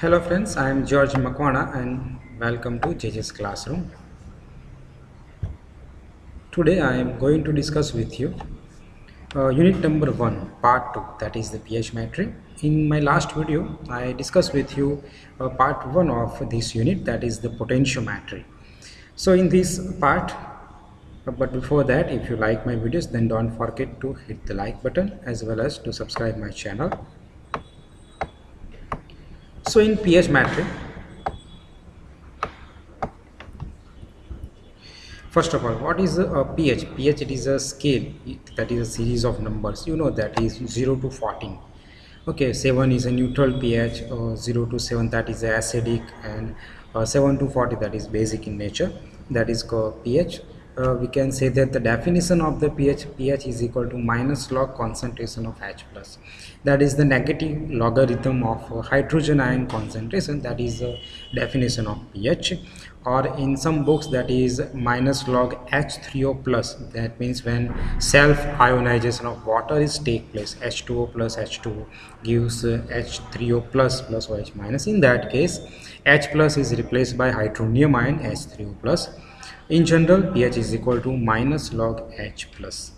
Hello friends, I am George Makwana and welcome to JJ's Classroom. Today I am going to discuss with you unit number 1 part 2, that is the pH metric. In my last video I discussed with you part 1 of this unit, that is the potentiometry. So in this part, but before that, if you like my videos, then don't forget to hit the like button as well as to subscribe my channel. So in pH metric, first of all, what is a pH? pH, it is a scale, that is a series of numbers. You know that is 0 to 14. Okay, 7 is a neutral pH, 0 to 7 that is acidic, and 7 to 40 that is basic in nature. That is called pH. We can say that the definition of the pH is equal to minus log concentration of H plus. That is the negative logarithm of hydrogen ion concentration. That is the definition of pH. Or in some books, that is minus log H3O plus. That means when self ionization of water is take place, H2O plus H2O gives H3O plus plus OH minus. In that case, H plus is replaced by hydronium ion H3O plus. In general, pH is equal to minus log H plus.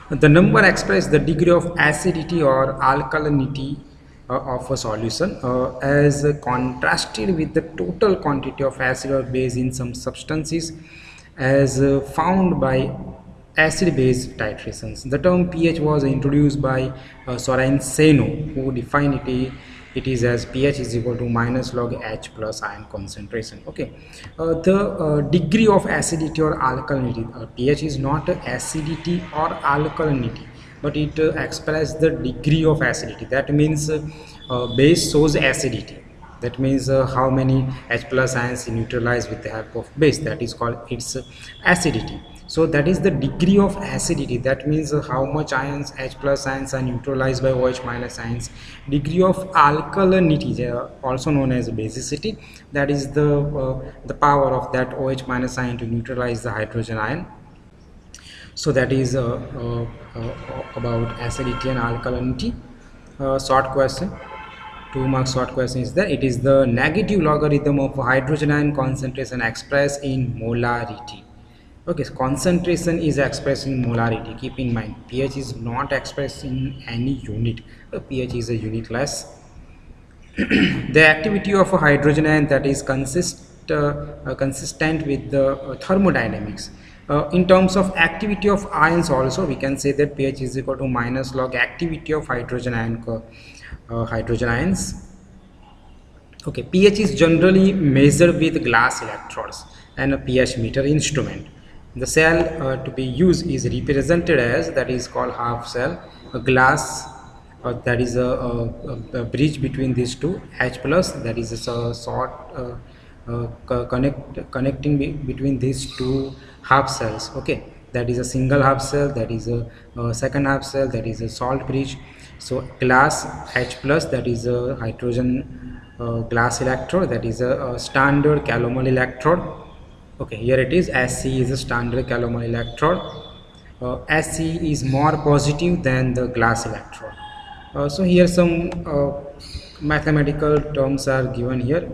The number expresses the degree of acidity or alkalinity of a solution as contrasted with the total quantity of acid or base in some substances as found by acid-base titrations. The term pH was introduced by Sorenseno, who defined it is as pH is equal to minus log H plus ion concentration. Okay, the degree of acidity or alkalinity, pH is not acidity or alkalinity, but it expresses the degree of acidity. That means base shows acidity. That means how many H plus ions neutralize with the help of base. That is called its acidity. So that is the degree of acidity. That means how much ions, H plus ions, are neutralized by OH minus ions. Degree of alkalinity, also known as basicity, that is the power of that OH minus ion to neutralize the hydrogen ion. So that is about acidity and alkalinity. Short question, 2 mark short question is that it is the negative logarithm of hydrogen ion concentration expressed in molarity. Okay, so concentration is expressed in molarity. Keep in mind, pH is not expressed in any unit. pH is a unitless. The activity of a hydrogen ion, that is consistent with the thermodynamics. In terms of activity of ions also, we can say that pH is equal to minus log activity of hydrogen ions. Okay, pH is generally measured with glass electrodes and a pH meter instrument. The cell to be used is represented as, that is called half cell, a glass, that is a bridge between these two. H plus, that is a sort connecting between these two half cells. Okay, that is a single half cell, that is a second half cell, that is a salt bridge. So glass H plus, that is a hydrogen glass electrode, that is a standard calomel electrode. Okay, here it is, Sc is a standard calomel electrode. Sc is more positive than the glass electrode. So here some mathematical terms are given here.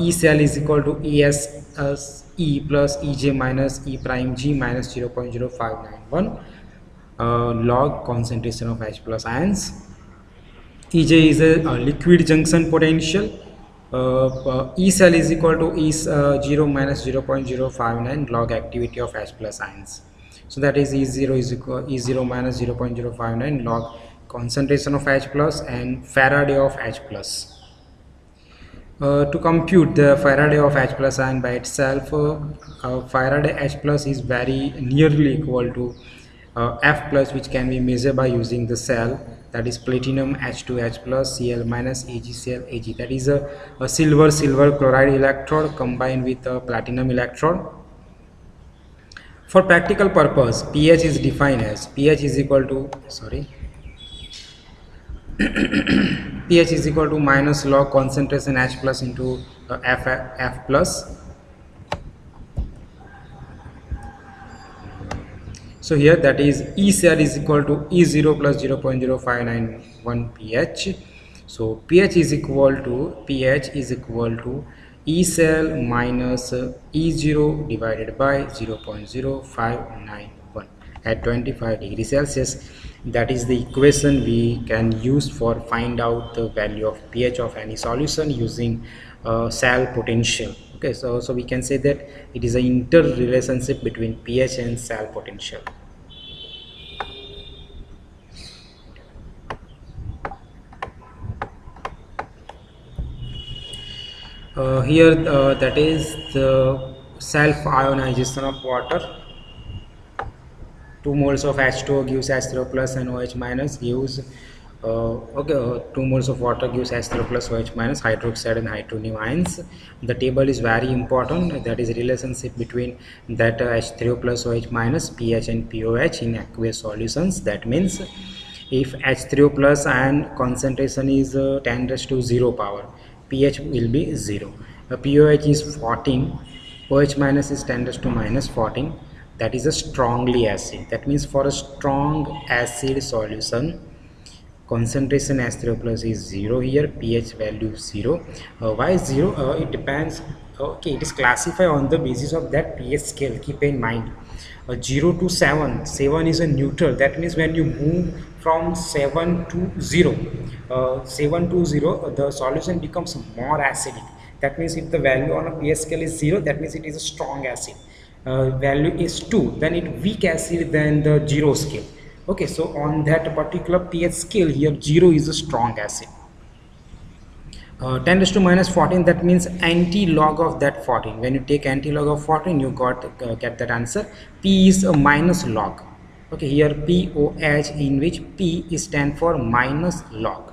E cell is equal to ES E plus EJ minus E prime G minus 0.0591 log concentration of H plus ions. EJ is a liquid junction potential. E cell is equal to E0 minus 0.059 log activity of H plus ions. So that is E0 is equal E0 minus 0.059 log concentration of H plus and Faraday of H plus. To compute the Faraday of H plus ion by itself, Faraday H plus is very nearly equal to F plus, which can be measured by using the cell, that is platinum H2H plus Cl minus AgCl Ag. That is a silver chloride electrode combined with a platinum electrode. For practical purpose, pH is defined as pH is equal to pH is equal to minus log concentration H plus into F plus. So here that is E cell is equal to E0 plus 0.0591 pH. So pH is equal to E cell minus E0 divided by 0.0591 at 25 degrees Celsius. That is the equation we can use for find out the value of pH of any solution using cell potential. Okay, so we can say that it is an interrelationship between pH and cell potential. Here that is the self ionization of water. 2 moles of H2O gives H3O plus and OH minus gives 2 moles of water gives H3O plus OH minus hydroxide and hydronium ions. The table is very important, that is relationship between that H3O plus OH minus, pH and pOH in aqueous solutions. That means if H3O plus ion concentration is 10 raised to 0 power, pH will be 0. pOH is 14, OH minus is 10 raised to minus 14. That is a strongly acid. That means for a strong acid solution, concentration H3O plus is 0 here, pH value 0. Why 0? It depends. Okay, it is classified on the basis of that pH scale. Keep in mind, 0 to 7. 7 is a neutral. That means when you move from 7 to 0, 7 to 0, the solution becomes more acidic. That means if the value on a pH scale is 0, that means it is a strong acid. Value is 2, then it weak acid than the 0 scale. Okay, so on that particular pH scale here, 0 is a strong acid. 10 raised to minus 14, that means anti-log of that 14. When you take anti-log of 14, you get that answer. P is a minus log. Okay, here POH, in which P is stand for minus log.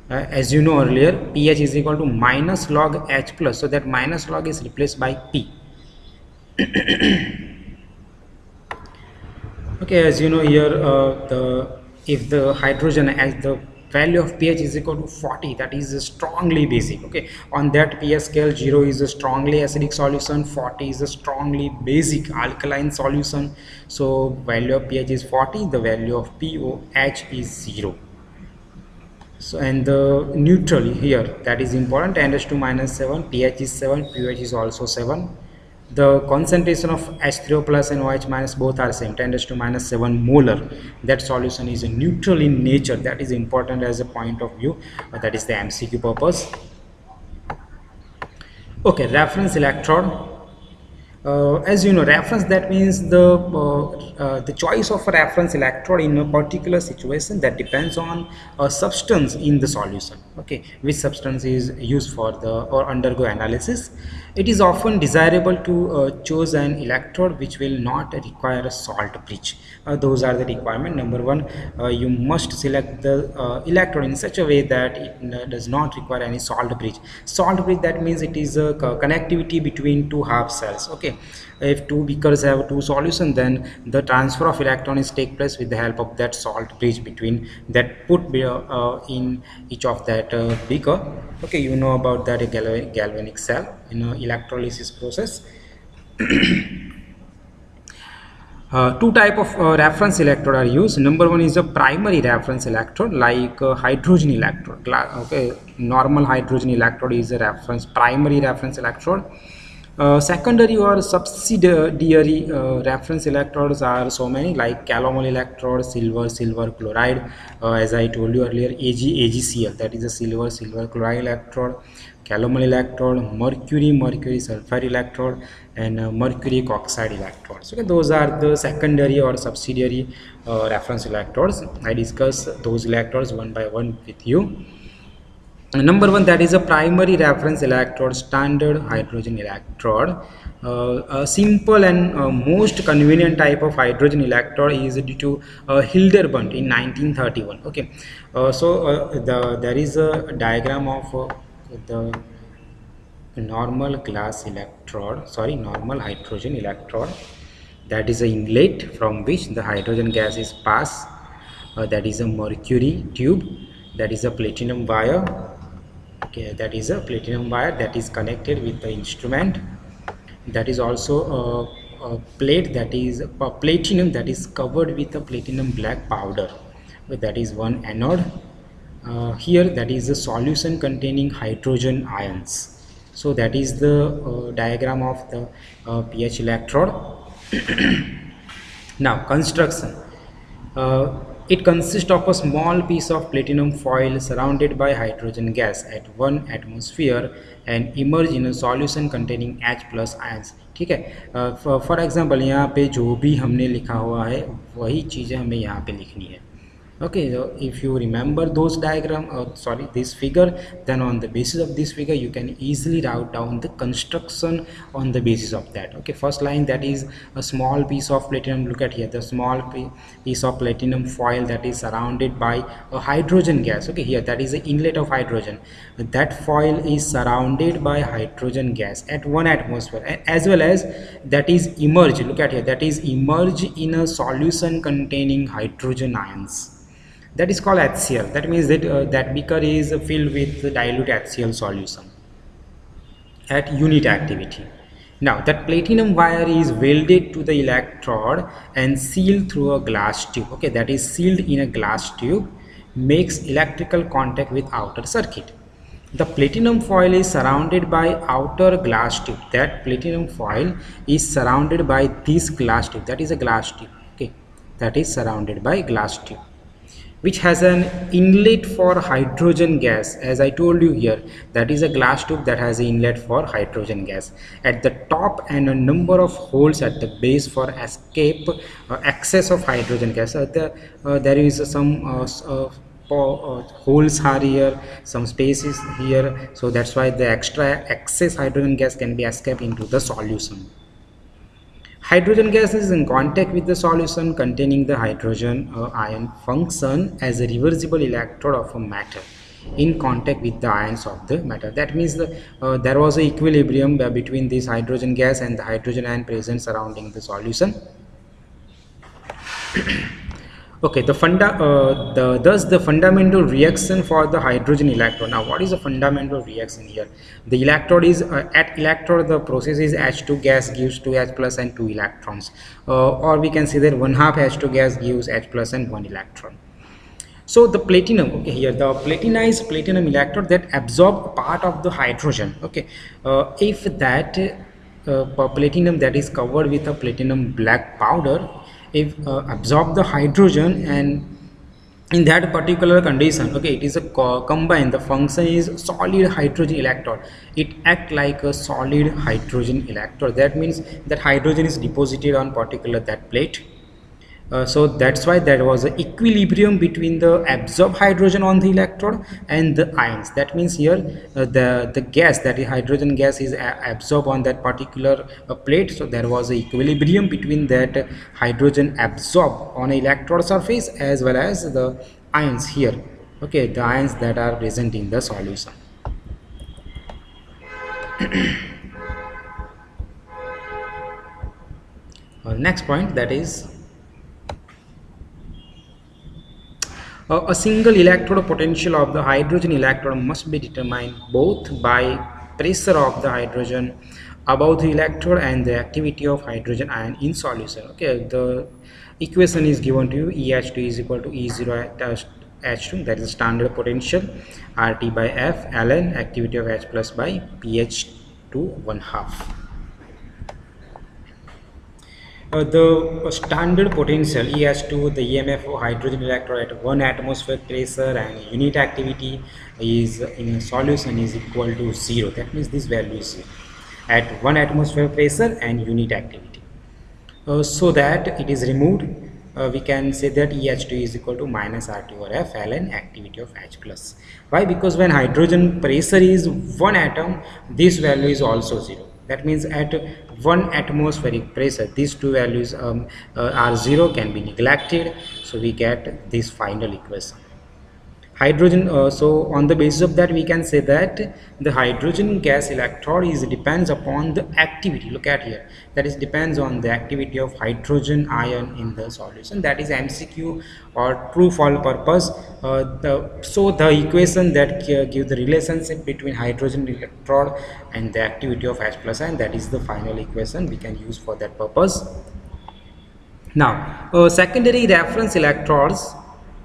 As you know earlier, pH is equal to minus log H plus, so that minus log is replaced by P. Okay, as you know here, if the hydrogen as the value of pH is equal to 40, that is strongly basic. Okay, on that pH scale, 0 is a strongly acidic solution, 40 is a strongly basic alkaline solution. So value of pH is 40, the value of pOH is 0. So and the neutral here, that is important, 10 raised to minus 7, pH is 7, pOH is also 7. The concentration of H3O plus and OH minus both are same, 10 raised to minus 7 molar. That solution is neutral in nature. That is important as a point of view. That is the MCQ purpose. Okay, reference electrode. As you know, reference, that means the choice of a reference electrode in a particular situation, that depends on a substance in the solution. Okay, which substance is used for the or undergo analysis. It is often desirable to choose an electrode which will not require a salt bridge. Those are the requirement. Number one, you must select the electrode in such a way that it does not require any salt bridge. Salt bridge, that means it is a connectivity between two half cells. Okay, if two beakers have two solutions, then the transfer of electrons take place with the help of that salt bridge between that put in each of that beaker. Okay, you know about that galvanic cell in electrolysis process. Two type of reference electrode are used. Number one is a primary reference electrode, like hydrogen electrode. Okay, normal hydrogen electrode is a primary reference electrode. Secondary or subsidiary reference electrodes are so many, like calomel electrode, silver chloride, as I told you earlier, AgCl, that is a silver chloride electrode, calomel electrode, mercury sulfide electrode, and mercury oxide electrodes. Okay, those are the secondary or subsidiary reference electrodes. I discuss those electrodes one by one with you. Number one, that is a primary reference electrode, standard hydrogen electrode. A simple and most convenient type of hydrogen electrode is due to Hildebrand in 1931. Okay, there is a diagram of the normal hydrogen electrode. That is an inlet from which the hydrogen gas is passed. That is a mercury tube. That is a platinum wire. Okay, that is a platinum wire that is connected with the instrument. That is also plate, that is platinum, that is covered with a platinum black powder. That is one anode. Here, that is a solution containing hydrogen ions. So that is the diagram of the pH electrode. Now construction. It consists of a small piece of platinum foil surrounded by hydrogen gas at 1 atmosphere and immerse in a solution containing H plus ions. ठीक है, for example यहाँ पे जो भी हमने लिखा हुआ है वही चीज़ें हमें यहाँ पे लिखनी है. Okay, so if you remember those diagram, sorry, this figure, then on the basis of this figure you can easily write down the construction on the basis of that. Okay, first line, that is a small piece of platinum. Look at here, the small piece of platinum foil that is surrounded by a hydrogen gas. Okay, here that is the inlet of hydrogen. That foil is surrounded by hydrogen gas at 1 atmosphere, as well as that is immersed. Look at here, that is immersed in a solution containing hydrogen ions. That is called HCl. That means that that beaker is filled with dilute HCl solution at unit activity. Now that platinum wire is welded to the electrode and sealed through a glass tube. Okay, that is sealed in a glass tube, makes electrical contact with outer circuit. The platinum foil is surrounded by outer glass tube. That platinum foil is surrounded by this glass tube. That is a glass tube. Okay, that is surrounded by glass tube, which has an inlet for hydrogen gas. As I told you here, that is a glass tube that has an inlet for hydrogen gas at the top and a number of holes at the base for escape excess of hydrogen gas. There is some holes are here, some spaces here, so that's why the extra excess hydrogen gas can be escaped into the solution. Hydrogen gas is in contact with the solution containing the hydrogen ion, function as a reversible electrode of a matter in contact with the ions of the matter. That means there was an equilibrium between this hydrogen gas and the hydrogen ion present surrounding the solution. Okay, thus the fundamental reaction for the hydrogen electrode. Now what is the fundamental reaction here? The electrode is at electrode, the process is H2 gas gives 2H plus and 2 electrons, or we can say that 1/2 H2 gas gives H plus and 1 electron. So the platinum, okay, here the platinized platinum electrode that absorb part of the hydrogen. Okay, if that platinum that is covered with a platinum black powder, if absorb the hydrogen, and in that particular condition, okay, it is a combined, the function is solid hydrogen electrode. It act like a solid hydrogen electrode. That means that hydrogen is deposited on particular that plate. So that's why there was an equilibrium between the absorbed hydrogen on the electrode and the ions. That means here the gas, that is hydrogen gas, is absorbed on that particular plate. So there was an equilibrium between that hydrogen absorbed on electrode surface as well as the ions here. Okay, the ions that are present in the solution. Next point, that is a single electrode potential of the hydrogen electrode must be determined both by pressure of the hydrogen above the electrode and the activity of hydrogen ion in solution. Okay, the equation is given to you. EH2 is equal to E0 H2, that is standard potential, RT by F ln activity of H plus by pH to 1/2. The standard potential EH2, the EMF of hydrogen electrode at 1 atmosphere pressure and unit activity is in a solution is equal to 0. That means this value is 0 at 1 atmosphere pressure and unit activity. So that it is removed, we can say that EH2 is equal to minus RT over F ln activity of H plus. Why? Because when hydrogen pressure is 1 atom, this value is also 0. That means at 1 atmospheric pressure, these two values are 0, can be neglected. So we get this final equation. hydrogen so on the basis of that we can say that the hydrogen gas electrode is depends upon the activity. Look at here, that is depends on the activity of hydrogen ion in the solution. That is MCQ or true false purpose. So the equation that give the relationship between hydrogen electrode and the activity of H plus ion, that is the final equation we can use for that purpose. Now, secondary reference electrodes,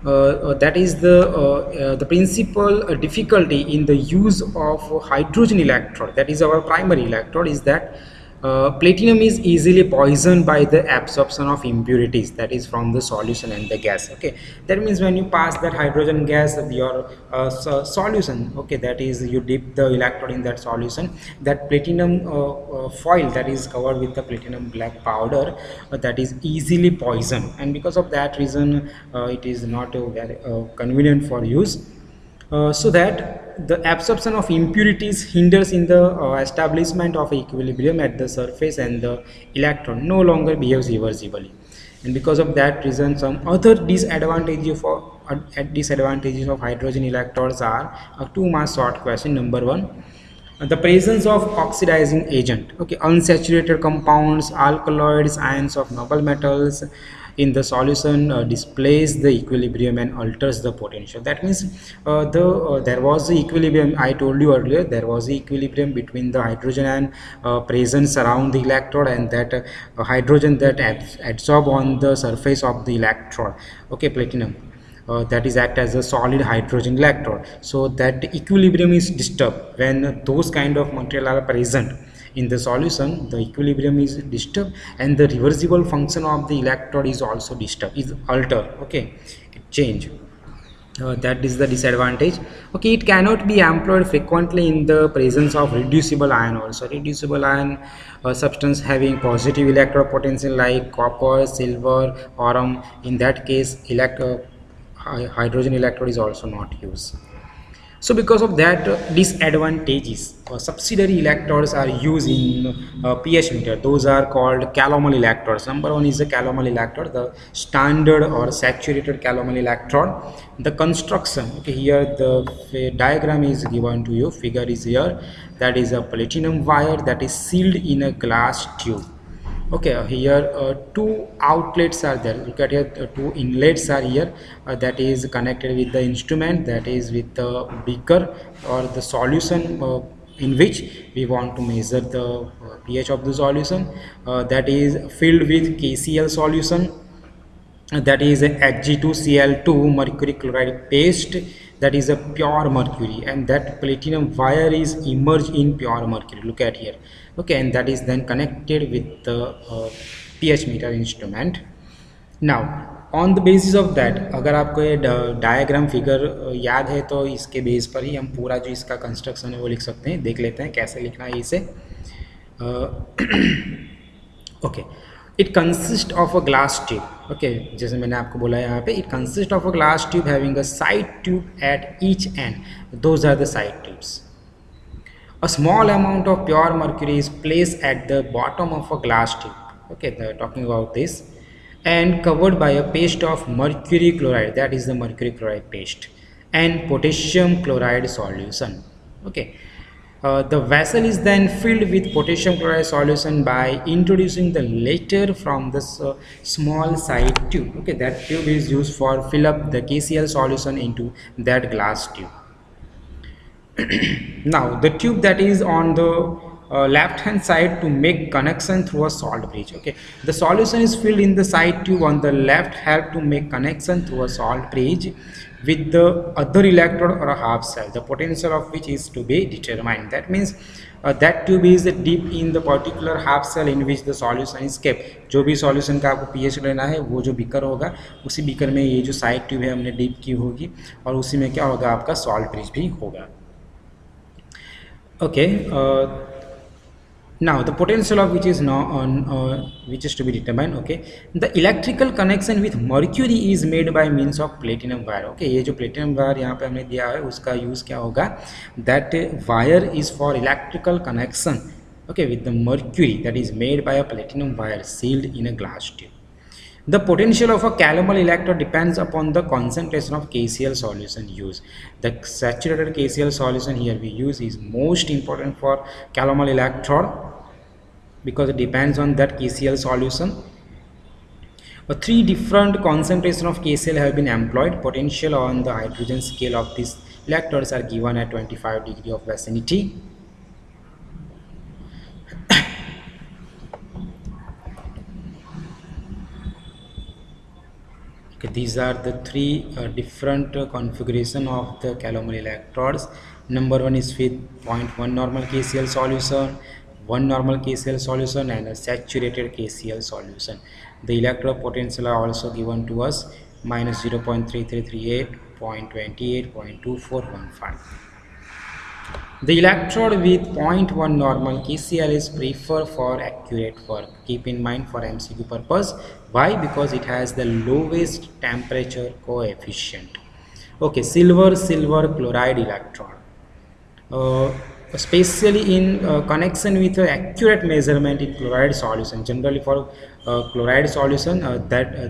that is the principal difficulty in the use of hydrogen electrode. That is our primary electrode. Is that platinum is easily poisoned by the absorption of impurities, that is from the solution and the gas. Okay, that means when you pass that hydrogen gas your solution, okay, that is you dip the electrode in that solution, that platinum foil that is covered with the platinum black powder, that is easily poisoned, and because of that reason it is not very convenient for use. So that the absorption of impurities hinders in the establishment of equilibrium at the surface, and the electron no longer behaves irreversibly. And because of that reason, some other disadvantages of hydrogen electrodes are a 2 mark short question. Number one, the presence of oxidizing agent, okay, unsaturated compounds, alkaloids, ions of noble metals in the solution displays the equilibrium and alters the potential. That means there was the equilibrium, I told you earlier, there was the equilibrium between the hydrogen and presence around the electrode, and that hydrogen that adsorb on the surface of the electrode, okay, platinum, that is act as a solid hydrogen electrode. So that equilibrium is disturbed when those kind of material are present in the solution. The equilibrium is disturbed, and the reversible function of the electrode is also disturbed, is altered, okay, it change. That is the disadvantage. Okay, it cannot be employed frequently in the presence of reducible ion. Also reducible ion substance having positive electrode potential like copper, silver, aurum, in that case hydrogen electrode is also not used. So because of that disadvantages, subsidiary electrodes are used in pH meter. Those are called calomel electrodes. Number one is a calomel electrode, the standard or saturated calomel electrode. The construction, okay, here the diagram is given to you, figure is here. That is a platinum wire that is sealed in a glass tube. Okay, here two outlets are there. Look at here, two inlets are here, that is connected with the instrument, that is with the beaker or the solution in which we want to measure the pH of the solution, that is filled with KCl solution, that is a Hg2Cl2 mercury chloride paste, that is a pure mercury, and that platinum wire is immersed in pure mercury. Look at here, okay, and that is then connected with the pH meter instrument. Now on the basis of that, अगर आपको ये diagram figure याद है तो इसके base पर ही हम पूरा जो इसका कंस्ट्रक्शन है वो लिख सकते हैं. देख लेते हैं कैसे लिखना है इसे. Okay, it consists of a glass tube. Okay, जैसे मैंने आपको बोला यहाँ पे, it consists of a glass tube having a side tube at each end. Those are the side tubes. A small amount of pure mercury is placed at the bottom of a glass tube. Okay, they're talking about this, and covered by a paste of mercury chloride, that is the mercury chloride paste, and potassium chloride solution. Okay. The vessel is then filled with potassium chloride solution by introducing the latter from this small side tube. Okay, that tube is used for fill up the KCl solution into that glass tube. Now the tube that is on the left hand side to make connection through a salt bridge. Okay, the solution is filled in the side tube on the left, help to make connection through a salt bridge with the other electrode or a half cell, the potential of which is to be determined. That means that tube is deep in the particular half cell in which the solution is kept. जो भी solution का आपको pH लेना है, वो जो beaker होगा, उसी beaker में ये जो side tube है हमने deep की होगी, और उसी में क्या होगा, आपका salt bridge भी होगा. Okay, now the potential of which is which is to be determined. Okay, the electrical connection with mercury is made by means of platinum wire. Okay, ये जो platinum wire यहाँ पे हमने दिया है उसका use क्या होगा, that wire is for electrical connection, okay, with the mercury, that is made by a platinum wire sealed in a glass tube. The potential of a calomel electrode depends upon the concentration of KCl solution used. The saturated KCl solution here we use is most important for calomel electrode because it depends on that KCl solution. Three different concentration of KCl have been employed. Potential on the hydrogen scale of these electrodes are given at 25 degree of vicinity. Okay, these are the three different configuration of the calomel electrodes. Number one is with 0.1 normal KCl solution, 1 normal KCl solution, and a saturated KCl solution. The electrode potential are also given to us minus 0.3338, 0.28, 0.2415. The electrode with 0.1 normal KCl is preferred for accurate work. Keep in mind for MCQ purpose. Why? Because it has the lowest temperature coefficient. Okay, silver chloride electrode. Especially in connection with accurate measurement in chloride solution. Generally for chloride solution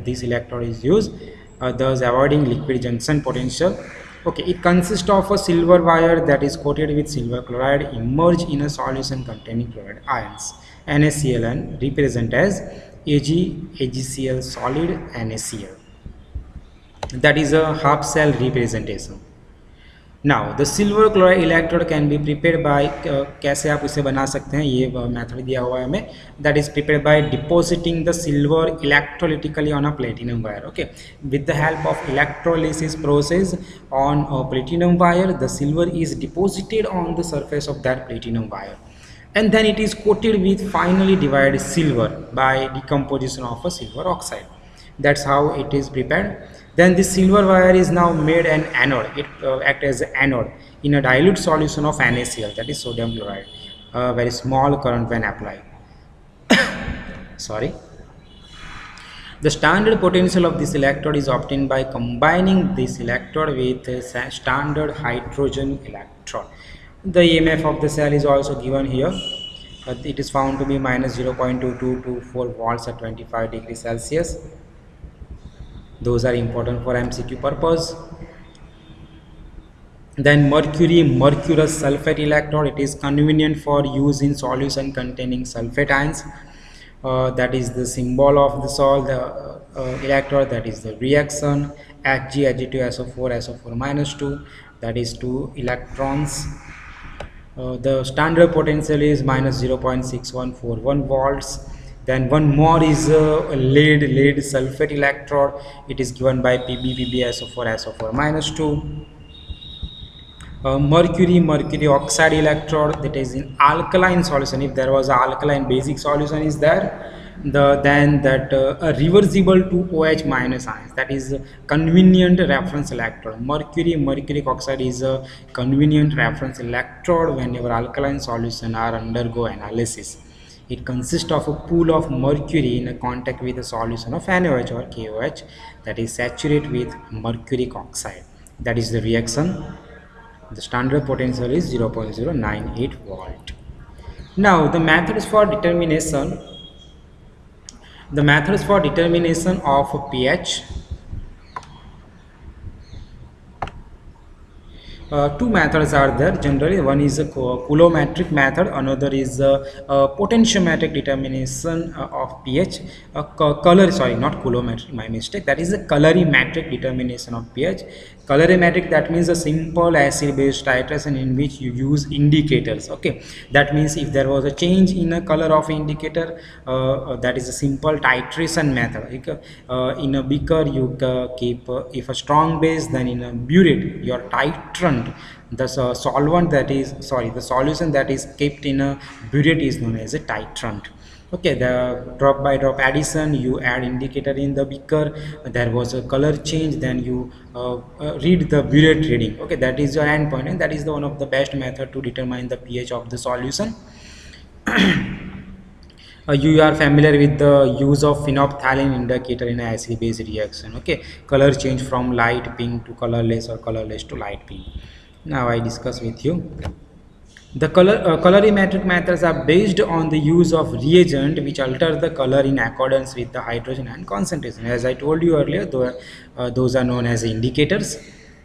this electrode is used, thus avoiding liquid junction potential. Okay, it consists of a silver wire that is coated with silver chloride immersed in a solution containing chloride ions NaCl and represent as AgCl solid NaCl. That is a half cell representation. Now the silver chloride electrode can be prepared by कैसे आप इसे बना सकते हैं, ये method दिया हुआ है हमें. That is prepared by depositing the silver electrolytically on a platinum wire. Okay, with the help of electrolysis process on a platinum wire, the silver is deposited on the surface of that platinum wire, and then it is coated with finely divided silver by decomposition of a silver oxide. That's how it is prepared. Then this silver wire is now made an anode. It acts as an anode in a dilute solution of NaCl, that is sodium chloride. Very small current when applied. Sorry. The standard potential of this electrode is obtained by combining this electrode with a standard hydrogen electrode. The EMF of the cell is also given here. It is found to be minus 0.2224 volts at 25 degrees Celsius. Those are important for MCQ purpose. Then mercurous sulfate electrode. It is convenient for use in solution containing sulfate ions. That is the symbol of the salt electrode. That is the reaction Hg(Ag2SO4) SO4 minus 2. That is 2 electrons. The standard potential is minus 0.6141 volts. Then one more is lead sulfate electrode. It is given by PbPbSO4 minus 2. Mercury oxide electrode, that is in alkaline solution. If there was an alkaline basic solution is there, then that a reversible to OH minus ions, that is a convenient reference electrode. Mercury oxide is a convenient reference electrode whenever alkaline solution are undergo analysis. It consists of a pool of mercury in a contact with a solution of NaOH or KOH that is saturated with mercuric oxide. That is the reaction. The standard potential is 0.098 volt. Now the methods for determination of pH. Two methods are there generally. One is a coulometric method, another is a potentiometric determination of pH. Not coulometric, my mistake. That is a colorimetric determination of pH. Colorimetric, that means a simple acid base titration in which you use indicators. Okay, that means if there was a change in a color of indicator, that is a simple titration method. In a beaker you keep if a strong base, then in a burette your titrant, the solvent that is the solution that is kept in a burette is known as a titrant. Okay, the drop by drop addition, you add indicator in the beaker, there was a color change, then you read the burette reading. Okay, that is your endpoint, and that is the one of the best method to determine the pH of the solution. You are familiar with the use of phenolphthalein indicator in an acid base reaction. Okay, color change from light pink to colorless or colorless to light pink. Now I discuss with you The colorimetric methods are based on the use of reagent which alter the color in accordance with the hydrogen ion concentration. As I told you earlier, those are known as indicators.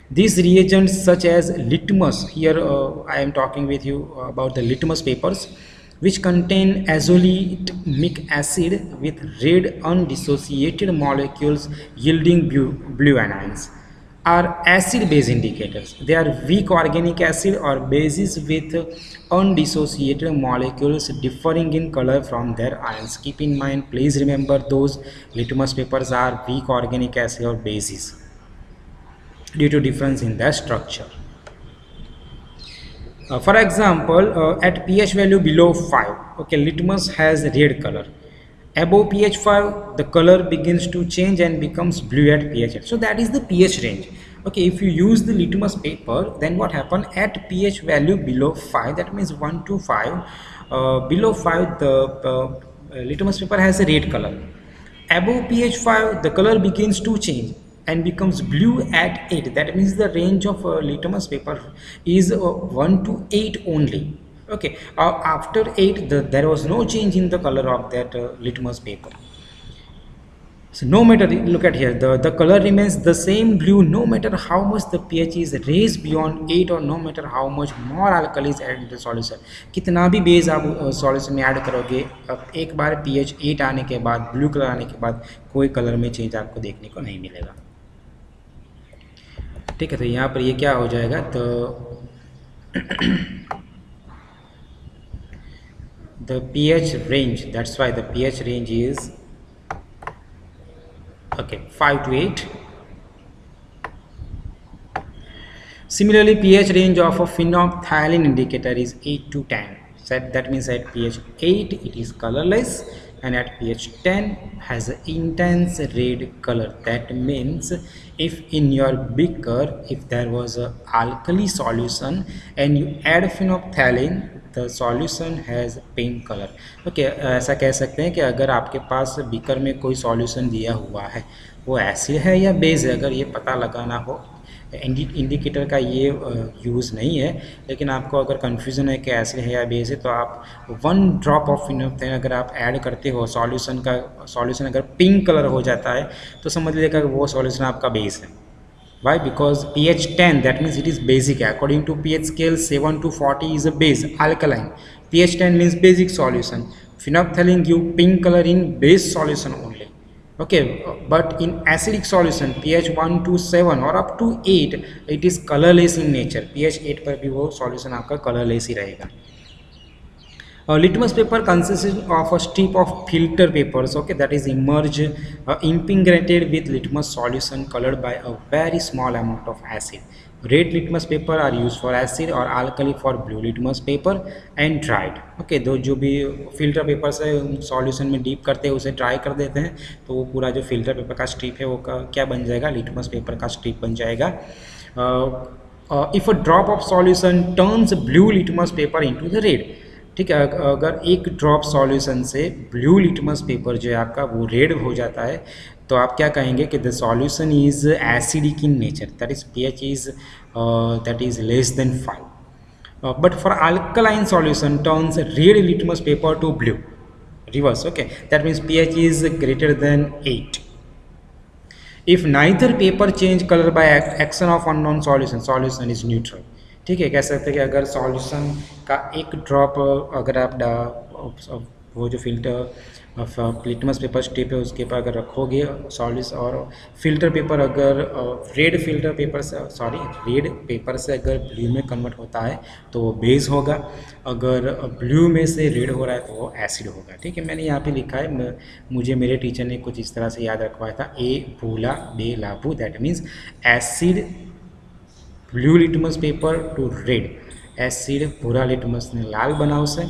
These reagents such as litmus, here I am talking with you about the litmus papers, which contain azelaic acid with red undissociated molecules yielding blue anions, are acid base indicators. They are weak organic acid or bases with undissociated molecules differing in color from their ions. Keep in mind, please remember, those litmus papers are weak organic acid or bases due to difference in their structure. For example, at pH value below 5, okay, litmus has red color. Above pH 5, the color begins to change and becomes blue at pH 8. So that is the pH range. Okay, if you use the litmus paper, then what happen at pH value below 5, that means 1 to 5, below 5 the litmus paper has a red color. Above pH 5, the color begins to change and becomes blue at 8. That means the range of litmus paper is 1 to 8 only. Okay, after 8, there was no change in the color of that litmus paper. So no matter, look at here, the color remains the same blue no matter how much the pH is raised beyond 8 or no matter how much more alkali is added to the solution. कितना भी base आप solution में add करोगे, अब एक बार pH 8 आने के बाद, ब्लू कलर आने के बाद कोई कलर में चेंज आपको देखने को नहीं मिलेगा. ठीक है, तो यहाँ पर ये क्या हो जाएगा, तो the pH range, that's why the pH range is okay 5 to 8. Similarly, pH range of a phenolphthalein indicator is 8 to 10. So that means at pH 8 it is colorless and at pH 10 has an intense red color. That means if in your beaker, if there was a alkali solution and you add phenolphthalein, the solution has pink color. Okay, ऐसा कह सकते हैं कि अगर आपके पास beaker में कोई solution दिया हुआ है, वो एसिड है या बेस है, अगर ये पता लगाना हो, इंडिकेटर का ये यूज़ नहीं है, लेकिन आपको अगर कन्फ्यूज़न है कि एसिड है या बेस है, तो आप 1 ड्रॉप ऑफ फिनोल्फथालीन अगर आप ऐड करते हो, सॉल्यूशन अगर पिंक कलर हो जाता है, तो समझ लीजिएगा कि वो सॉल्यूशन आपका बेस है. Why? Because pH 10, that means it is basic. According to pH scale, 7 to 40 is a base, alkaline. pH 10 means basic solution. Phenolphthalein give pink color in base solution only. Okay, but in acidic solution, pH 1 to 7 or up to 8, it is colorless in nature. pH 8 पर भी वो solution आपका colorless ही रहेगा. Litmus paper consists of a strip of filter papers, okay, that is impregnated with litmus solution colored by a very small amount of acid. Red litmus paper are used for acid or alkali for blue litmus paper and dried. Okay, दो जो भी filter paper से solution में deep करते हैं उसे dry कर देते हैं, तो वो पूरा जो फिल्टर पेपर का स्ट्रिप है वो क्या बन जाएगा, लिटमस पेपर का स्ट्रिप बन जाएगा. If a drop of solution turns blue litmus paper into the red, ठीक है, अगर एक ड्रॉप सॉल्यूशन से ब्लू लिटमस पेपर जो है आपका वो रेड हो जाता है, तो आप क्या कहेंगे कि the solution is acidic in nature, that is pH is that is less than 5. But for alkaline solution turns red litmus paper to blue, reverse. Okay, that means pH is greater than 8. If neither paper change colour by action of unknown solution is neutral. ठीक है, कह सकते हैं कि अगर solution का एक drop अगर आप वो जो फिल्टर लिटमस पेपर स्ट्रिप है उसके ऊपर अगर रखोगे सॉल्यूशन, और फिल्टर पेपर अगर रेड पेपर से अगर ब्लू में कन्वर्ट होता है तो वो बेस होगा, अगर ब्लू में से रेड हो रहा है तो वो एसिड होगा. ठीक है, मैंने यहाँ पे लिखा है, मुझे मेरे टीचर ने कुछ इस तरह से याद रखवाया था, ए भूला बे लाभू, that means acid blue litmus paper to red, acid भूरा लिटमस ने लाल बनाव से,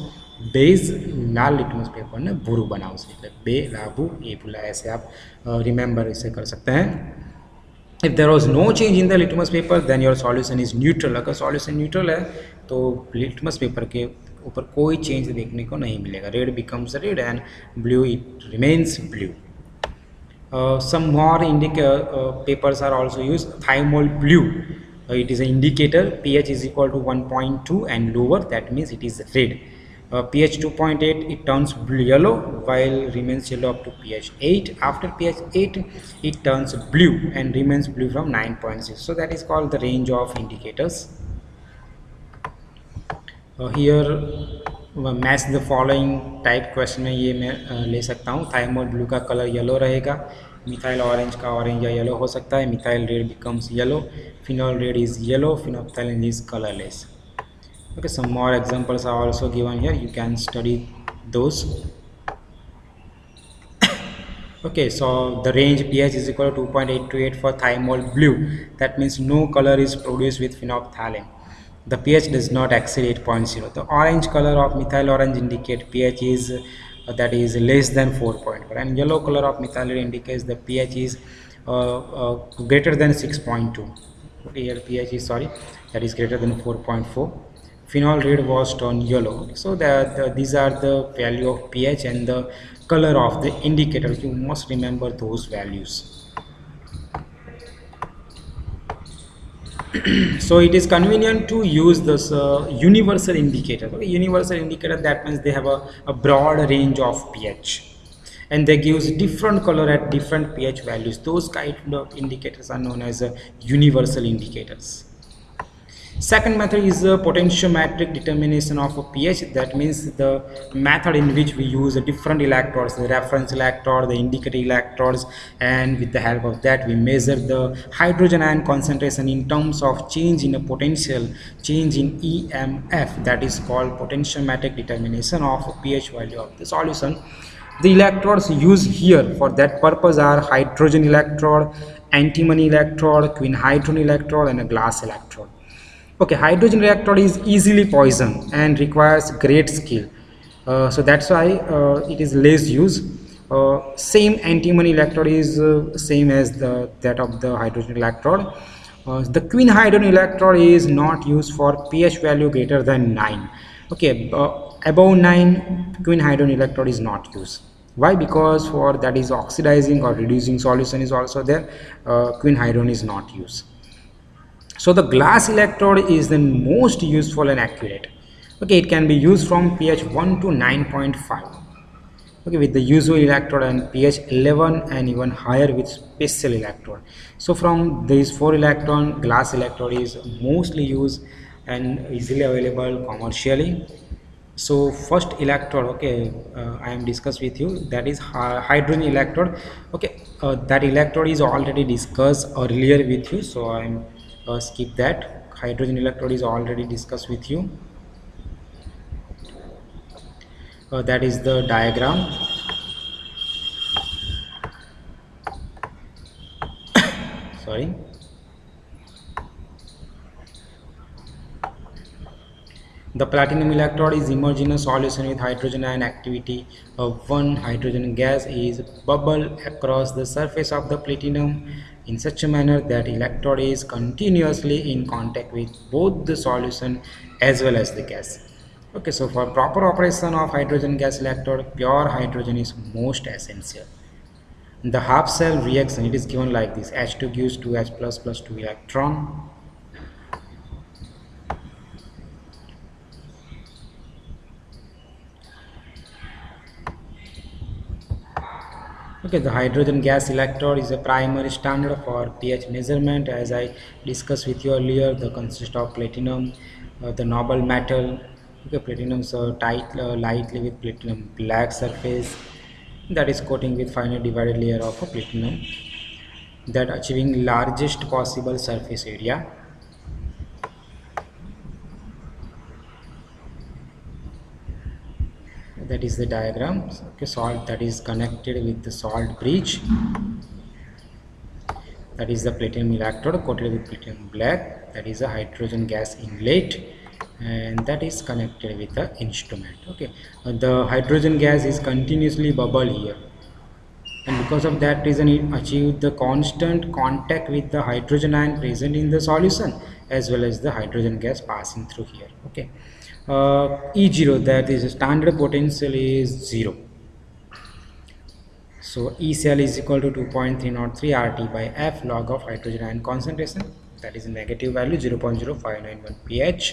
बेस लाल लिटमस पेपर ने भूरू बनाव से, बे लाभू ए भूला, ऐसे आप रिमेंबर इसे कर सकते हैं. If there was no change in the litmus paper then your solution is neutral. अगर सॉल्यूशन न्यूट्रल है तो लिटमस पेपर के ऊपर कोई चेंज देखने को नहीं मिलेगा, red becomes red and blue it remains blue. Some more papers are also used. Thymol blue, it is an indicator. pH is equal to 1.2 and lower, that means it is red. pH 2.8, it turns yellow while remains yellow up to pH 8. After pH 8 it turns blue and remains blue from 9.6. so that is called the range of indicators. Here match the following type question में ये मैं ले सकता हूँ. Thymol blue का colour yellow रहेगा, methyl orange का orange या येलो हो सकता है, methyl red becomes yellow, phenol red is yellow, phenolphthalein is colourless. Okay, some more examples are also given here, you can study those. Okay, so the range pH is equal to 2.8 to 8 for thymol blue, that means no color is produced with phenolphthalein. The pH does not exceed 8.0. The orange color of methyl orange indicate pH is that is less than 4.4, and yellow color of methyl red indicates the pH is greater than 6.2. Here pH is, sorry, that is greater than 4.4. Phenol red was turned yellow. So these are the value of pH and the color of the indicator. You must remember those values. So it is convenient to use this universal indicator. Okay? Universal indicator, that means they have a broad range of pH and they gives different color at different pH values. Those kind of indicators are known as universal indicators. Second method is the potentiometric determination of a pH. That means the method in which we use different electrodes, the reference electrode, the indicator electrodes, and with the help of that we measure the hydrogen ion concentration in terms of change in a potential, change in EMF. That is called potentiometric determination of pH value of the solution. The electrodes used here for that purpose are hydrogen electrode, antimony electrode, quinhydron electrode, and a glass electrode. Okay, hydrogen electrode is easily poisoned and requires great skill, so that's why it is less used. Same antimony electrode is same as that of the hydrogen electrode. The quinhydron electrode is not used for pH value greater than 9. Okay, above 9 quinhydron electrode is not used. Why? Because for that is oxidizing or reducing solution is also there. Quinhydron is not used. So the glass electrode is the most useful and accurate. Okay, it can be used from pH 1 to 9.5. Okay, with the usual electrode, and pH 11 and even higher with special electrode. So from these 4 electron, glass electrode is mostly used and easily available commercially. So first electrode, okay, I am discussed with you, that is hydrogen electrode. Okay, that electrode is already discussed earlier with you, so I am skip that. Hydrogen electrode is already discussed with you. That is the diagram. Sorry. The platinum electrode is immersed in a solution with hydrogen ion activity of 1. Hydrogen gas is bubbled across the surface of the platinum in such a manner that electrode is continuously in contact with both the solution as well as the gas. Okay, so for proper operation of hydrogen gas electrode, pure hydrogen is most essential. The half cell reaction, it is given like this: H2 gives 2H plus 2 electron. Okay, the hydrogen gas electrode is a primary standard for pH measurement. As I discussed with you earlier, the consist of platinum, the noble metal. Okay, platinum is tight, lightly with platinum black surface that is coating with finely divided layer of a platinum, that achieving largest possible surface area. That is the diagram. Okay, salt that is connected with the salt bridge, that is the platinum electrode coated with platinum black, that is a hydrogen gas inlet, and that is connected with the instrument. Okay, the hydrogen gas is continuously bubble here, and because of that reason it achieved the constant contact with the hydrogen ion present in the solution as well as the hydrogen gas passing through here. Okay, E0, that is standard potential, is 0. So E cell is equal to 2.303 RT by F log of hydrogen ion concentration. that is negative value 0.0591 pH.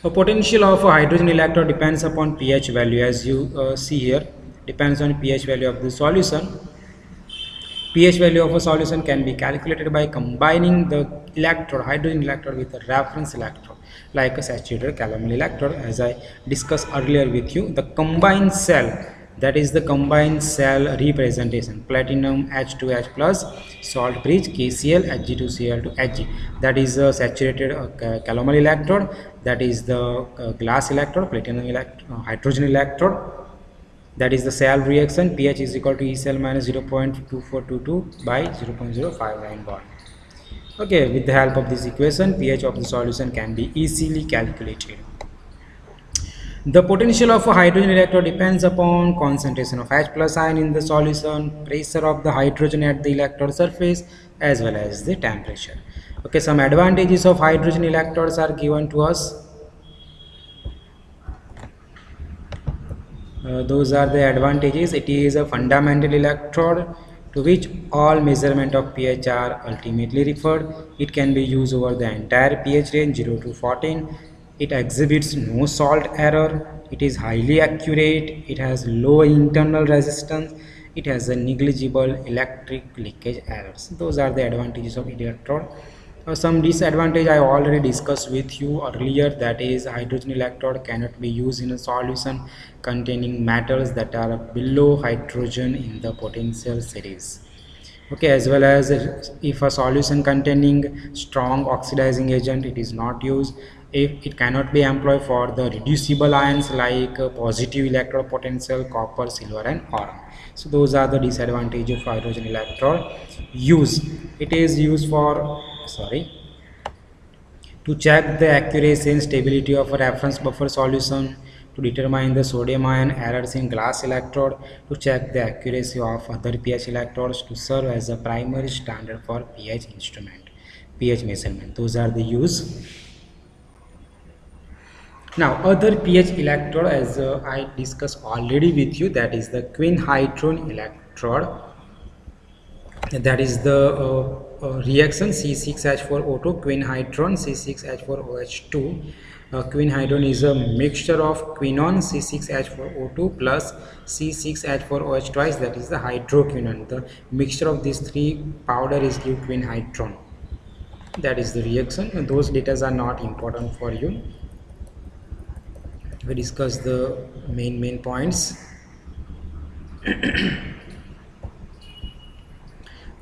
A potential of a hydrogen electrode depends upon pH value, as you see here, depends on pH value of the solution. pH value of a solution can be calculated by combining the electrode, hydrogen electrode, with a reference electrode like a saturated calomel electrode. As I discussed earlier with you, the combined cell, that is the combined cell representation, platinum H2H plus, salt bridge KCl Hg2Cl to Hg, that is a saturated calomel electrode, that is the glass electrode, platinum hydrogen electrode, that is the cell reaction. pH is equal to E cell minus 0.2422 by 0.0591. Okay, with the help of this equation, pH of the solution can be easily calculated. The potential of a hydrogen electrode depends upon concentration of H plus ion in the solution, pressure of the hydrogen at the electrode surface, as well as the temperature. Okay, some advantages of hydrogen electrodes are given to us. Those are the advantages. It is a fundamental electrode to which all measurement of pH are ultimately referred. It can be used over the entire pH range 0 to 14. It exhibits no salt error. It is highly accurate. It has low internal resistance. It has a negligible electric leakage errors. Those are the advantages of electrode. Some disadvantage I already discussed with you earlier, that is hydrogen electrode cannot be used in a solution containing metals that are below hydrogen in the potential series. Okay, as well as if a solution containing strong oxidizing agent, it is not used. If it cannot be employed for the reducible ions like positive electrode potential, copper, silver and iron. So those are the disadvantages of hydrogen electrode use. It is used for to check the accuracy and stability of a reference buffer solution, to determine the sodium ion errors in glass electrode, to check the accuracy of other pH electrodes, to serve as a primary standard for pH instrument, pH measurement. Those are the use. Now other pH electrode, as I discussed already with you, that is the quinhydron electrode. That is the reaction C6H4O2 quinhydron C6H4OH2. Quinhydron is a mixture of quinone C6H4O2 plus C6H4OH twice, that is the hydroquinone. The mixture of these three powder is give quinhydron. That is the reaction, and those data are not important for you. We discuss the main points.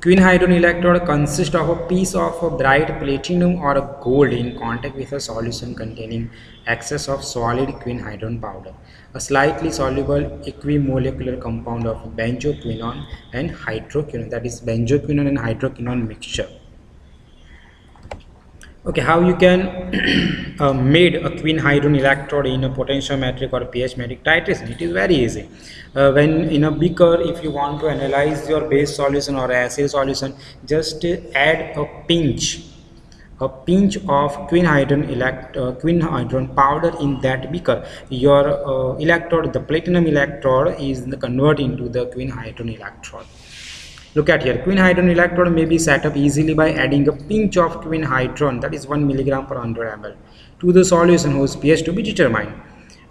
Quinhydron electrode consists of a piece of a bright platinum or a gold in contact with a solution containing excess of solid quinhydron powder, a slightly soluble equimolecular compound of benzoquinone and hydroquinone, that is benzoquinone and hydroquinone mixture. Okay, how you can made a quinhydron electrode in a potentiometric or pH metric titration? It is very easy. When in a beaker, if you want to analyze your base solution or acid solution, just add a pinch of quinhydron powder in that beaker. Your electrode, the platinum electrode, is converted into the quinhydron electrode. Look at here, quinhydron electrode may be set up easily by adding a pinch of quinhydron, that is 1 mg per 100 ml, to the solution whose pH to be determined.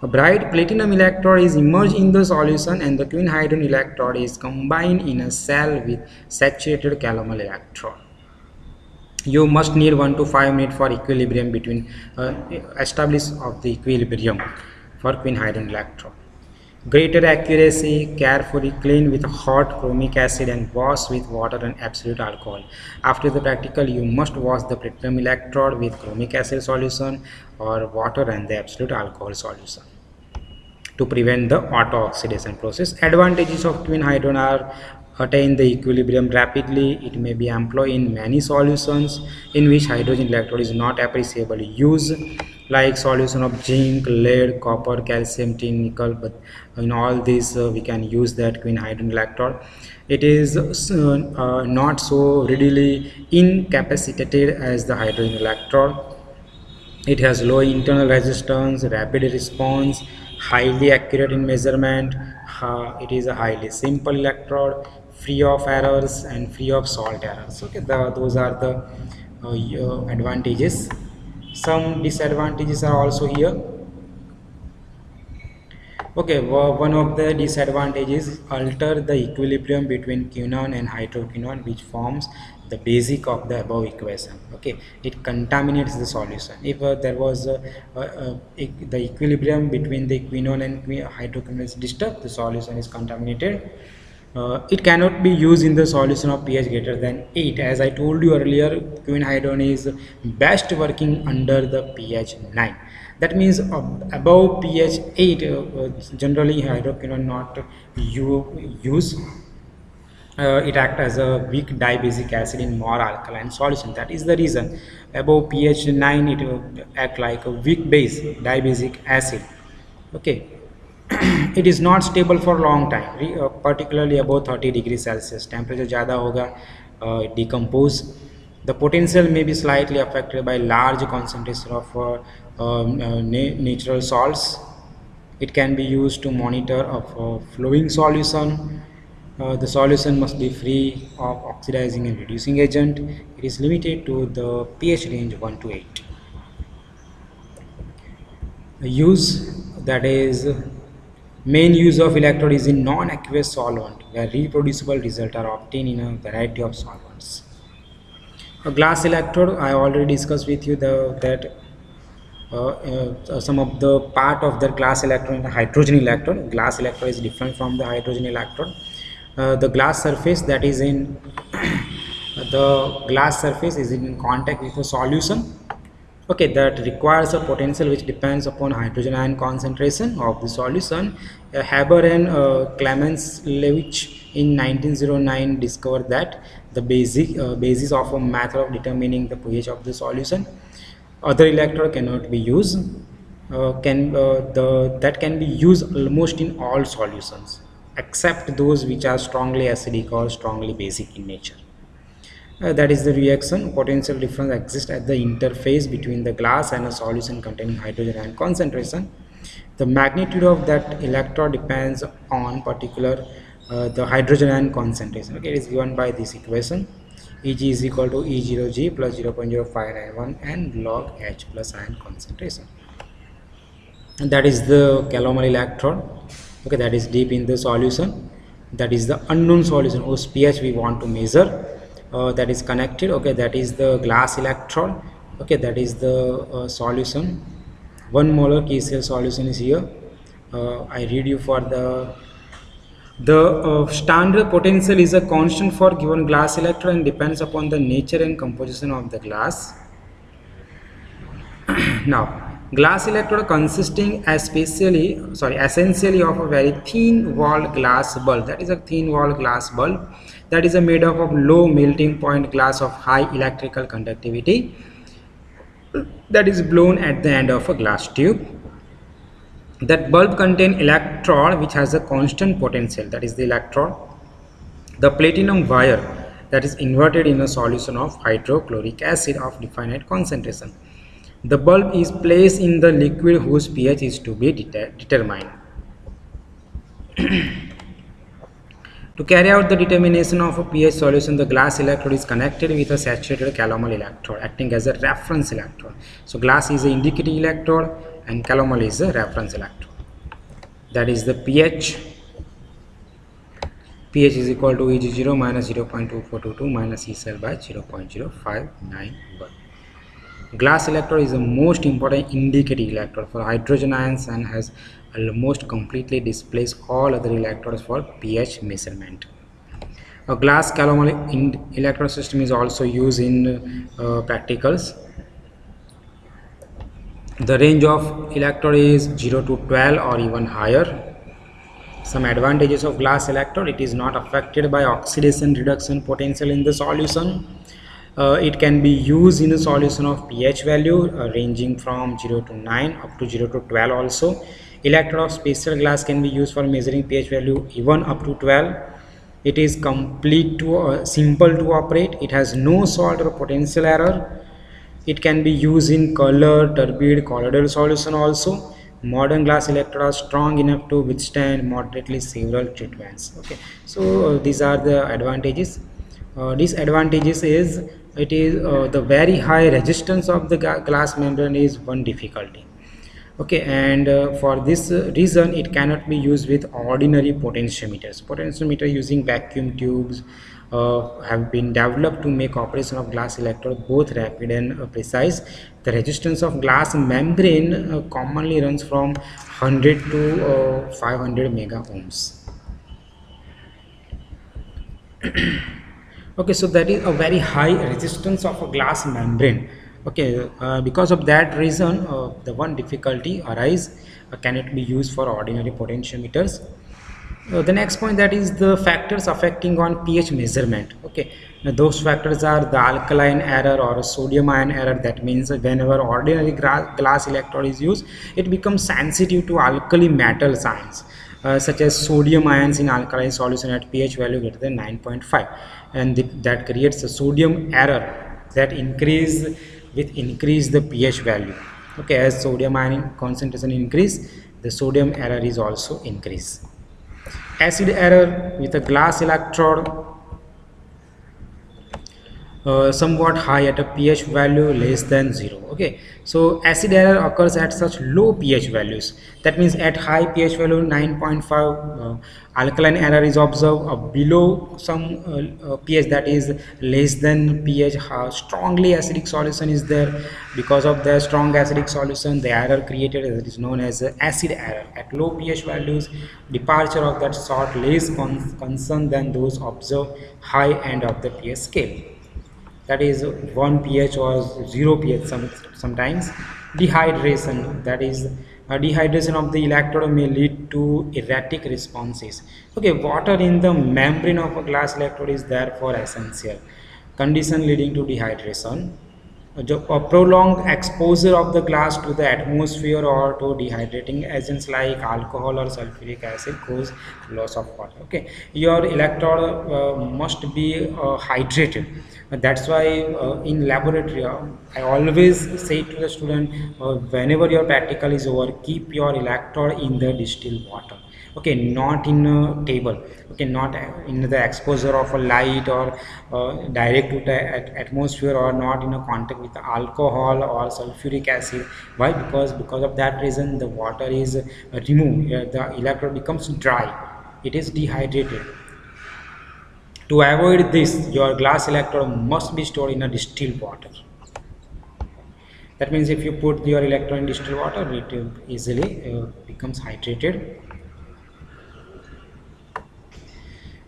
A bright platinum electrode is immersed in the solution and the quinhydron electrode is combined in a cell with saturated calomel electrode. You must need 1 to 5 minutes for equilibrium between establish of the equilibrium for quinhydron electrode. Greater accuracy, carefully clean with hot chromic acid and wash with water and absolute alcohol. After the practical, you must wash the platinum electrode with chromic acid solution or water and the absolute alcohol solution to prevent the auto oxidation process. Advantages of quinhydron are: attain the equilibrium rapidly. It may be employed in many solutions in which hydrogen electrode is not appreciable use, like solution of zinc, lead, copper, calcium, tin, nickel. But in all these we can use that quinhydron electrode. It is not so readily incapacitated as the hydrogen electrode. It has low internal resistance, rapid response, highly accurate in measurement. It is a highly simple electrode, free of errors and free of salt errors. Okay, those are the advantages. Some disadvantages are also here. Okay, one of the disadvantages alter the equilibrium between quinone and hydroquinone, which forms the basic of the above equation. Okay, it contaminates the solution. If there was the equilibrium between the quinone and hydroquinone is disturbed, the solution is contaminated. It cannot be used in the solution of pH greater than 8. As I told you earlier, quinhydrone is best working under the pH 9. That means above pH 8, generally hydroquinone not use. It acts as a weak dibasic acid in more alkaline solution. That is the reason above pH 9 it will act like a weak base dibasic acid. Okay. It is not stable for long time, particularly above 30 degrees Celsius. Temperature ज़्यादा होगा, decompose. The potential may be slightly affected by large concentration of natural salts. It can be used to monitor of flowing solution. The solution must be free of oxidizing and reducing agent. It is limited to the pH range 1 to 8. Use, that is, main use of electrode is in non-aqueous solvent, where reproducible results are obtained in a variety of solvents. A glass electrode, I already discussed with you that some of the part of the glass electrode, the hydrogen electrode. Glass electrode is different from the hydrogen electrode. The glass surface that is in the glass surface is in contact with a solution. Okay, that requires a potential which depends upon hydrogen ion concentration of the solution. Haber and Clemens-Lewitsch in 1909 discovered that the basis of a method of determining the pH of the solution. Other electrode cannot be used. That can be used almost in all solutions except those which are strongly acidic or strongly basic in nature. That is the reaction. Potential difference exists at the interface between the glass and a solution containing hydrogen ion concentration. The magnitude of that electrode depends on particular the hydrogen ion concentration. Okay, it is given by this equation. Eg is equal to E0G plus 0.0591 and log H plus ion concentration. And that is the calomel electrode. Okay, that is deep in the solution. That is the unknown solution whose pH we want to measure. That is connected. Okay, that is the glass electrode. Okay, that is the solution. 1 molar KCl solution is here. I read you for the standard potential is a constant for given glass electrode and depends upon the nature and composition of the glass. Now, glass electrode consisting essentially of a very thin walled glass bulb. That is a thin walled glass bulb that is made up of low melting point glass of high electrical conductivity that is blown at the end of a glass tube. That bulb contains electrode which has a constant potential, that is the electrode. The platinum wire that is inverted in a solution of hydrochloric acid of definite concentration. The bulb is placed in the liquid whose pH is to be determined. To carry out the determination of a pH solution, the glass electrode is connected with a saturated calomel electrode acting as a reference electrode. So glass is an indicating electrode and calomel is a reference electrode. That is the pH. pH is equal to Eg0 minus 0.2422 minus E cell by 0.0591. Glass electrode is the most important indicating electrode for hydrogen ions and has almost completely displaced all other electrodes for pH measurement. A glass calomel electrode system is also used in practicals. The range of electrode is 0 to 12 or even higher. Some advantages of glass electrode: it is not affected by oxidation reduction potential in the solution. It can be used in a solution of pH value ranging from 0 to 9 up to 0 to 12 also. Electrode of special glass can be used for measuring pH value even up to 12. It is simple to operate. It has no salt or potential error. It can be used in color, turbid, colloidal solution also. Modern glass electrode are strong enough to withstand moderately several treatments. Okay, so these are the advantages. Disadvantages is it is the very high resistance of the glass membrane is one difficulty. Okay, and for this reason it cannot be used with ordinary potentiometer using vacuum tubes have been developed to make operation of glass electrode both rapid and precise. The resistance of glass membrane commonly runs from 100 to 500 mega ohms. Okay, so that is a very high resistance of a glass membrane. Okay, because of that reason the one difficulty arise cannot be used for ordinary potentiometers. The next point, that is the factors affecting on pH measurement. Okay, now those factors are the alkaline error or sodium ion error. That means whenever ordinary glass electrode is used, it becomes sensitive to alkali metal ions, such as sodium ions in alkaline solution at pH value greater than 9.5, and that creates a sodium error that increase the pH value. Okay, as sodium ion concentration increase, the sodium error is also increase. Acid error with a glass electrode somewhat high at a pH value less than 0. Okay, so acid error occurs at such low pH values. That means at high pH value 9.5, alkaline error is observed below some pH that is less than pH. Strongly acidic solution is there. Because of the strong acidic solution, the error created is known as acid error. At low pH values, departure of that sort less concern than those observed high end of the pH scale, that is 1 pH or 0 pH. Sometimes dehydration, that is dehydration of the electrode may lead to erratic responses. Okay, water in the membrane of a glass electrode is therefore essential condition leading to dehydration. A prolonged exposure of the glass to the atmosphere or to dehydrating agents like alcohol or sulfuric acid cause loss of water. Okay, your electrode must be hydrated. That's why in laboratory I always say to the student, whenever your practical is over, keep your electrode in the distilled water. Okay, not in a table. Okay, not in the exposure of a light or direct to the atmosphere, or not in a contact with alcohol or sulfuric acid. Why? Because of that reason the water is removed, the electrode becomes dry, it is dehydrated. To avoid this, your glass electrode must be stored in a distilled water. That means if you put your electrode in distilled water, it easily becomes hydrated.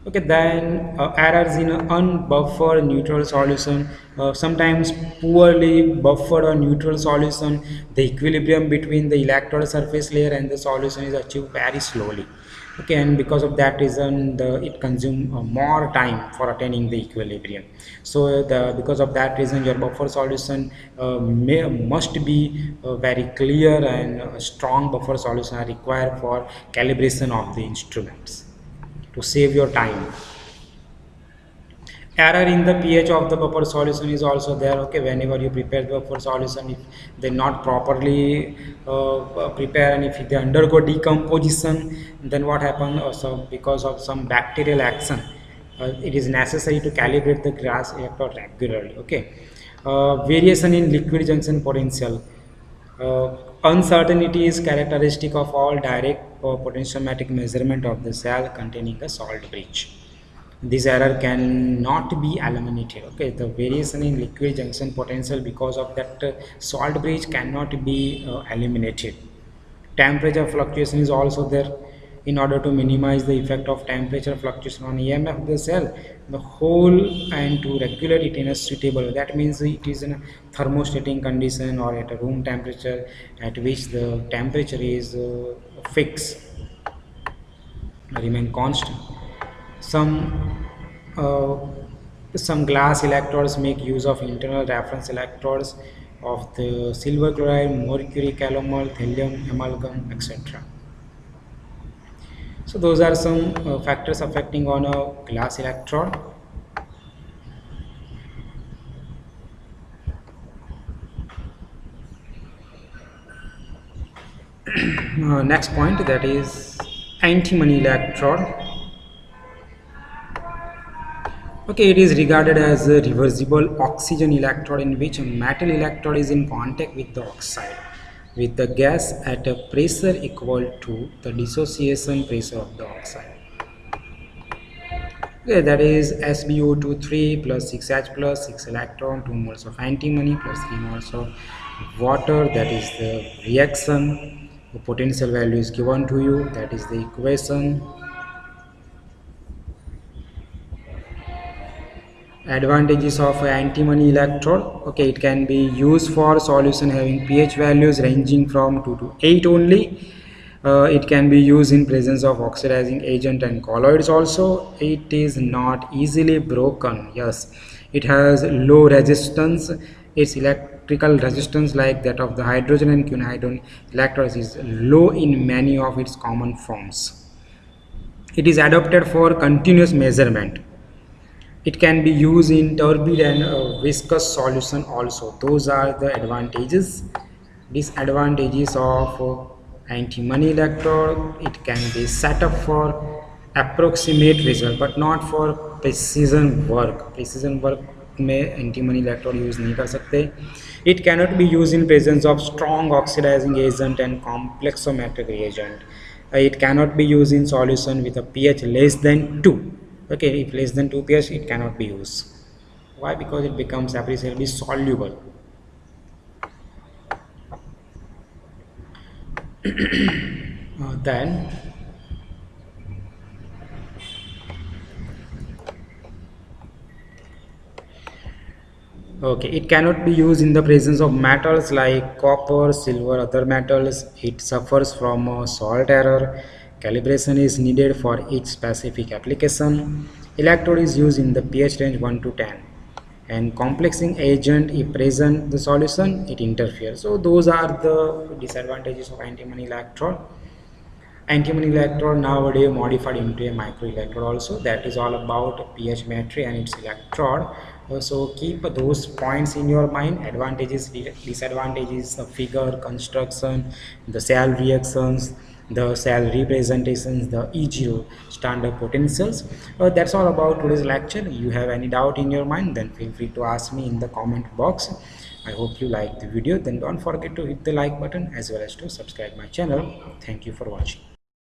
Okay, then errors in an unbuffered neutral solution. Sometimes poorly buffered or neutral solution, the equilibrium between the electrode surface layer and the solution is achieved very slowly. Okay, and because of that reason it consumes more time for attaining the equilibrium. So because of that reason your buffer solution must be very clear, and strong buffer solution are required for calibration of the instruments to save your time. Error in the pH of the buffer solution is also there. Okay, whenever you prepare the buffer solution, if they not properly prepare and if they undergo decomposition, then what happens? Also because of some bacterial action, it is necessary to calibrate the glass electrode regularly. Okay, variation in liquid junction potential. Uncertainty is characteristic of all direct potentiometric measurement of the cell containing a salt bridge. This error cannot be eliminated. Okay, the variation in liquid junction potential because of that salt bridge cannot be eliminated. Temperature fluctuation is also there. In order to minimize the effect of temperature fluctuation on EMF of the cell, the whole, and to regulate it in a suitable, that means it is in a thermostatic condition or at a room temperature at which the temperature is fixed, remain constant. Uh, some glass electrodes make use of internal reference electrodes of the silver chloride, mercury calomel, thallium amalgam, etc. So those are some factors affecting on a glass electrode. Next point, that is antimony electrode. Okay, it is regarded as a reversible oxygen electrode in which a metal electrode is in contact with the oxide with the gas at a pressure equal to the dissociation pressure of the oxide. Okay, that is SbO2 3 plus 6H plus 6 electron, 2 moles of antimony plus 3 moles of water. That is the reaction. The potential value is given to you. That is the equation. Advantages of antimony electrode. Okay, it can be used for solution having pH values ranging from 2 to 8 only. It can be used in presence of oxidizing agent and colloids also. It is not easily broken. Yes, it has low resistance. Its electrical resistance, like that of the hydrogen and quinidone electrodes, is low in many of its common forms. It is adapted for continuous measurement. It can be used in turbid and viscous solution also. Those are the advantages. Disadvantages of antimony electrode: it can be set up for approximate result but not for precision work. Precision work में antimony electrode use नहीं कर सकते. It cannot be used in presence of strong oxidizing agent and complexometric reagent. It cannot be used in solution with a pH less than 2. Okay, if less than 2 pH, it cannot be used. Why? Because it becomes appreciably soluble. Then okay, it cannot be used in the presence of metals like copper, silver, other metals. It suffers from a salt error. Calibration is needed for each specific application. Electrode is used in the pH range 1 to 10. And complexing agent, if present the solution, it interferes. So those are the disadvantages of antimony electrode. Antimony electrode nowadays modified into a micro electrode also. That is all about pH metry and its electrode. So keep those points in your mind: advantages, disadvantages, the figure construction, the cell reactions, the cell representations, the E0 standard potentials. That's all about today's lecture. You have any doubt in your mind, then feel free to ask me in the comment box. I hope you like the video. Then don't forget to hit the like button as well as to subscribe my channel. Thank you for watching.